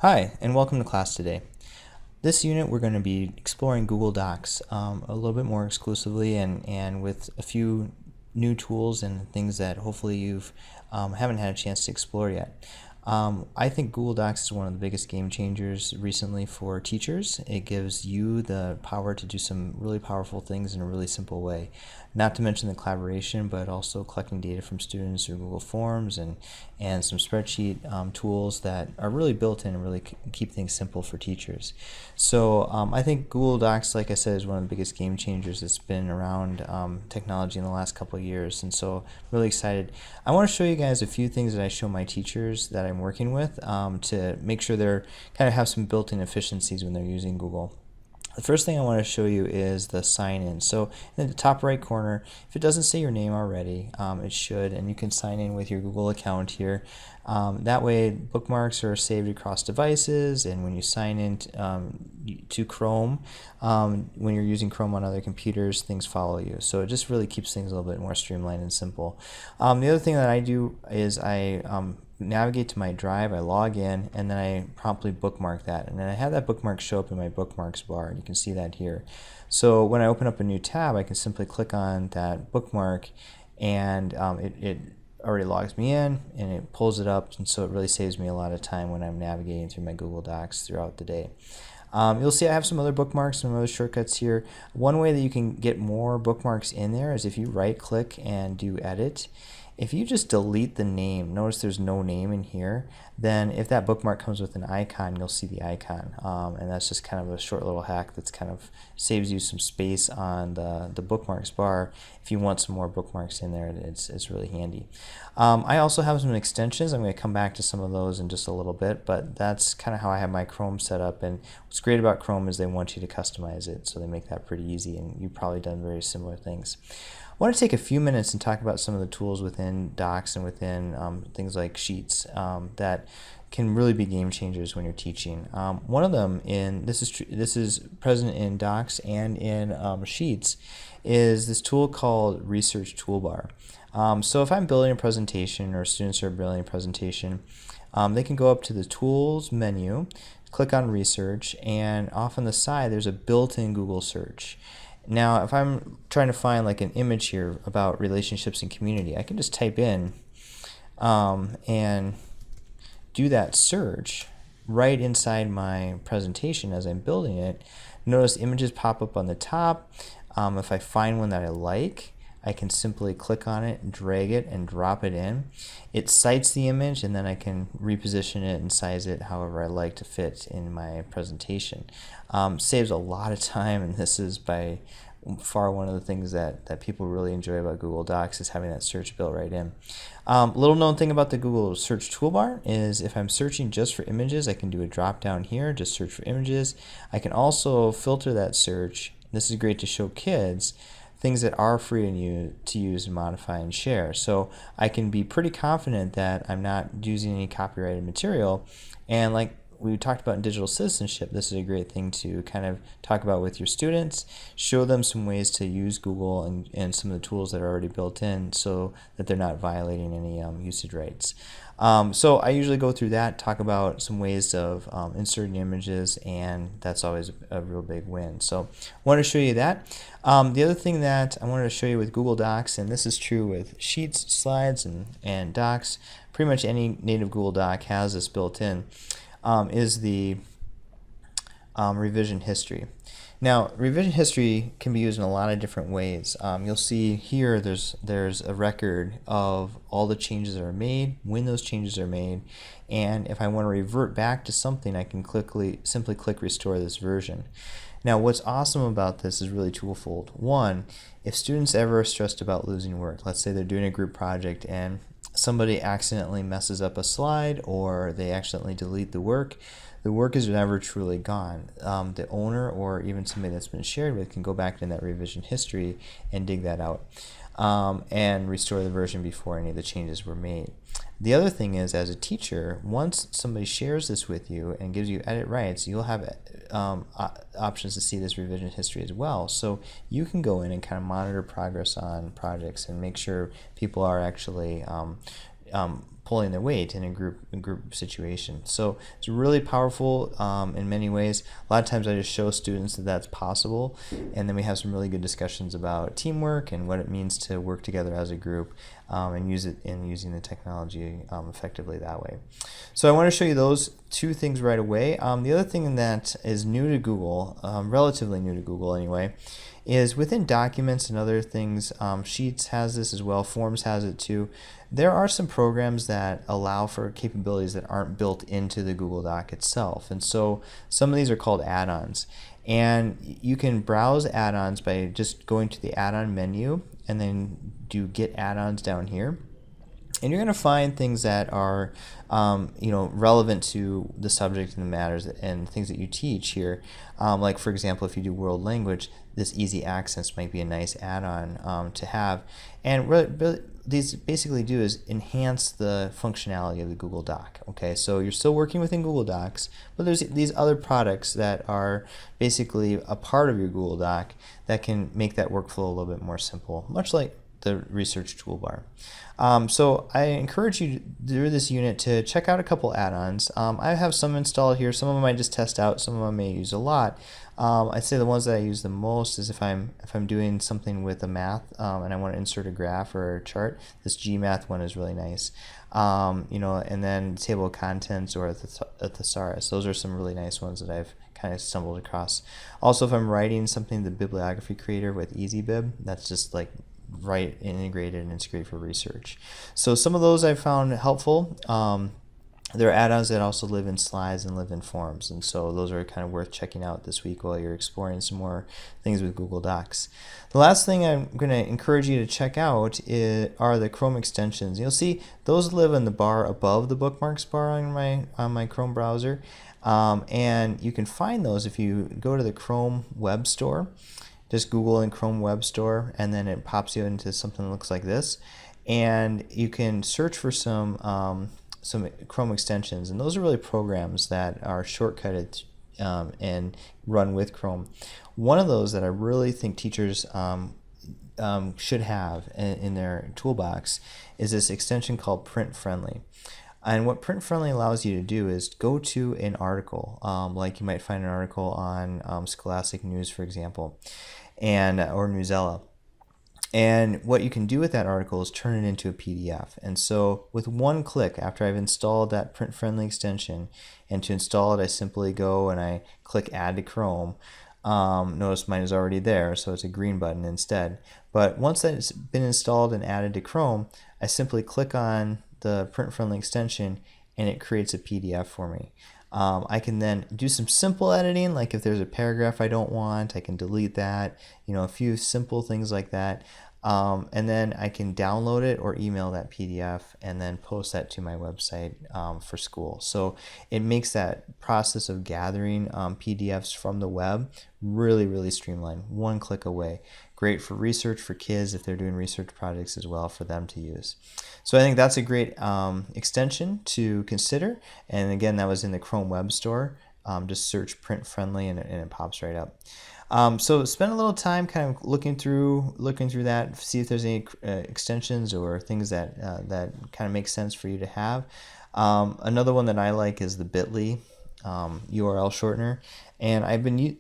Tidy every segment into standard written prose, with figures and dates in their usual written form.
Hi, and welcome to class today. This unit we're going to be exploring Google Docs a little bit more exclusively and with a few new tools and things that hopefully you've haven't had a chance to explore yet. I think Google Docs is one of the biggest game changers recently for teachers. It gives you the power to do some really powerful things in a really simple way. Not to mention the collaboration, but also collecting data from students through Google Forms and some spreadsheet tools that are really built in and really keep things simple for teachers. So I think Google Docs, like I said, is one of the biggest game changers that's been around technology in the last couple of years, and so really excited. I want to show you guys a few things that I show my teachers that I'm working with to make sure they're kind of have some built-in efficiencies when they're using Google. The first thing I want to show you is the sign in. So in the top right corner, if it doesn't say your name already, it should, and you can sign in with your Google account here. That way bookmarks are saved across devices, and when you sign in to Chrome, when you're using Chrome on other computers, things follow you. So it just really keeps things a little bit more streamlined and simple. The other thing that I do is I navigate to my drive, I log in, and then I promptly bookmark that, and then I have that bookmark show up in my Bookmarks bar, and you can see that here. So when I open up a new tab, I can simply click on that bookmark, and it already logs me in and it pulls it up, and so it really saves me a lot of time when I'm navigating through my Google Docs throughout the day. You'll see I have some other bookmarks, some other shortcuts here. One way that you can get more bookmarks in there is if you right click and do edit. If you just delete the name, notice there's no name in here, then if that bookmark comes with an icon, you'll see the icon. And that's just kind of a short little hack that's kind of saves you some space on the bookmarks bar. If you want some more bookmarks in there, it's really handy. I also have some extensions. I'm going to come back to some of those in just a little bit, but that's kind of how I have my Chrome set up. And what's great about Chrome is they want you to customize it, so they make that pretty easy, and you've probably done very similar things. I want to take a few minutes and talk about some of the tools within Docs and within things like Sheets that can really be game changers when you're teaching. One of them, this is present in Docs and in Sheets, is this tool called Research Toolbar. So if I'm building a presentation or students are building a presentation, they can go up to the Tools menu, click on Research, and off on the side there's a built-in Google search. Now, if I'm trying to find like an image here about relationships and community, I can just type in and do that search right inside my presentation as I'm building it. Notice images pop up on the top. If I find one that I like, I can simply click on it, drag it, and drop it in. It cites the image, and then I can reposition it and size it however I like to fit in my presentation. Saves a lot of time, and this is by far one of the things that people really enjoy about Google Docs is having that search built right in. Little known thing about the Google search toolbar is if I'm searching just for images, I can do a drop down here, just search for images. I can also filter that search. This is great to show kids things that are free to use and modify and share. So I can be pretty confident that I'm not using any copyrighted material. And like we talked about in digital citizenship, this is a great thing to kind of talk about with your students, show them some ways to use Google and some of the tools that are already built in so that they're not violating any usage rights. So I usually go through that, talk about some ways of inserting images, and that's always a real big win. So I want to show you that. The other thing that I wanted to show you with Google Docs, and this is true with Sheets, Slides, and Docs, pretty much any native Google Doc has this built in, is the revision history. Now, revision history can be used in a lot of different ways. You'll see here there's a record of all the changes that are made, when those changes are made, and if I want to revert back to something, I can simply click Restore this version. Now, what's awesome about this is really twofold. One, if students ever are stressed about losing work, let's say they're doing a group project and somebody accidentally messes up a slide or they accidentally delete the work is never truly gone. The owner or even somebody that's been shared with can go back in that revision history and dig that out and restore the version before any of the changes were made. The other thing is, as a teacher, once somebody shares this with you and gives you edit rights, you'll have options to see this revision history as well. So you can go in and kind of monitor progress on projects and make sure people are actually pulling their weight in a group situation. So it's really powerful in many ways. A lot of times I just show students that that's possible, and then we have some really good discussions about teamwork and what it means to work together as a group, and use it in using the technology effectively that way. So I want to show you those two things right away. The other thing that is new to Google, relatively new to Google anyway, is within documents and other things. Sheets has this as well, Forms has it too. There are some programs that allow for capabilities that aren't built into the Google Doc itself, and so some of these are called add-ons, and you can browse add-ons by just going to the add-on menu and then do get add-ons down here. And you're going to find things that are relevant to the subject and the matters and things that you teach here. Like, for example, if you do world language, this easy accents might be a nice add-on to have. And what these basically do is enhance the functionality of the Google Doc. Okay, so you're still working within Google Docs, but there's these other products that are basically a part of your Google Doc that can make that workflow a little bit more simple, much like the research toolbar. So I encourage you through this unit to check out a couple add-ons. I have some installed here. Some of them I just test out. Some of them I may use a lot. I'd say the ones that I use the most is if I'm doing something with a math and I want to insert a graph or a chart. This GMath one is really nice. And then table of contents or a thesaurus. Those are some really nice ones that I've kind of stumbled across. Also, if I'm writing something, the bibliography creator with EasyBib, that's just like right integrated, and it's great for research. So some of those I found helpful. There are add-ons that also live in slides and live in forms, and so those are kind of worth checking out this week while you're exploring some more things with Google Docs. The last thing I'm going to encourage you to check out are the Chrome extensions. You'll see those live in the bar above the Bookmarks bar on my Chrome browser, and you can find those if you go to the Chrome Web Store. Just Google in Chrome Web Store, and then it pops you into something that looks like this, and you can search for some Chrome extensions, and those are really programs that are shortcutted and run with Chrome. One of those that I really think teachers should have in their toolbox is this extension called Printfriendly. And what Printfriendly allows you to do is go to an article, like you might find an article on Scholastic News, for example, or Newsella. And what you can do with that article is turn it into a PDF. And so with one click, after I've installed that Printfriendly extension, and to install it I simply go and I click Add to Chrome. Notice mine is already there, so it's a green button instead. But once that's been installed and added to Chrome, I simply click on the Printfriendly extension and it creates a PDF for me. I can then do some simple editing, like if there's a paragraph I don't want, I can delete that, a few simple things like that. And then I can download it or email that PDF and then post that to my website for school. So it makes that process of gathering PDFs from the web really, really streamlined, one click away. Great for research for kids if they're doing research projects as well for them to use. So I think that's a great extension to consider. And again, that was in the Chrome Web Store. Just search Printfriendly and it pops right up. So spend a little time kind of looking through that, see if there's any extensions or things that kind of make sense for you to have. Another one that I like is the Bitly URL shortener, and I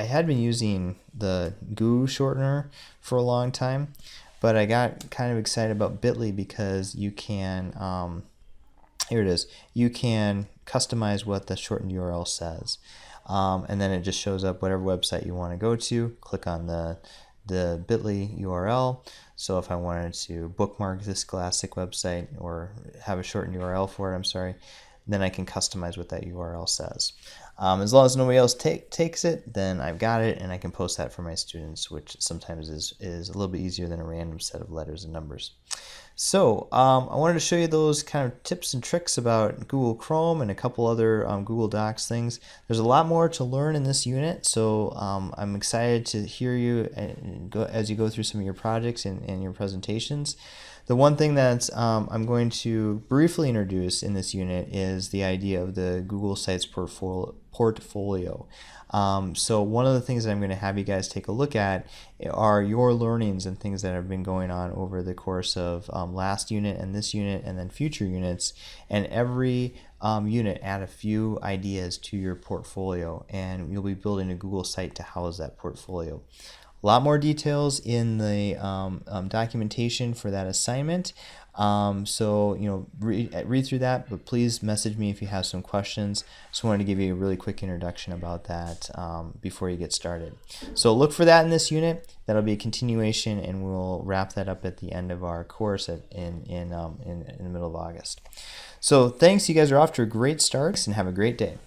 had been using the GU shortener for a long time, but I got kind of excited about Bitly because you can here it is, you can customize what the shortened URL says. And then it just shows up whatever website you want to go to. Click on the Bitly URL. So if I wanted to bookmark this Scholastic website or have a shortened URL for it, then I can customize what that URL says. As long as nobody else takes it, then I've got it and I can post that for my students, which sometimes is a little bit easier than a random set of letters and numbers. So I wanted to show you those kind of tips and tricks about Google Chrome and a couple other Google Docs things. There's a lot more to learn in this unit, so I'm excited to hear you as you go through some of your projects and your presentations. The one thing that I'm going to briefly introduce in this unit is the idea of the Google Sites portfolio. So one of the things that I'm going to have you guys take a look at are your learnings and things that have been going on over the course of last unit and this unit and then future units. And every unit, add a few ideas to your portfolio, and you'll be building a Google site to house that portfolio. A lot more details in the documentation for that assignment. So, read through that, but please message me if you have some questions. Just wanted to give you a really quick introduction about that before you get started. So look for that in this unit. That'll be a continuation, and we'll wrap that up at the end of our course in the middle of August. So thanks. You guys are off to a great start, and have a great day.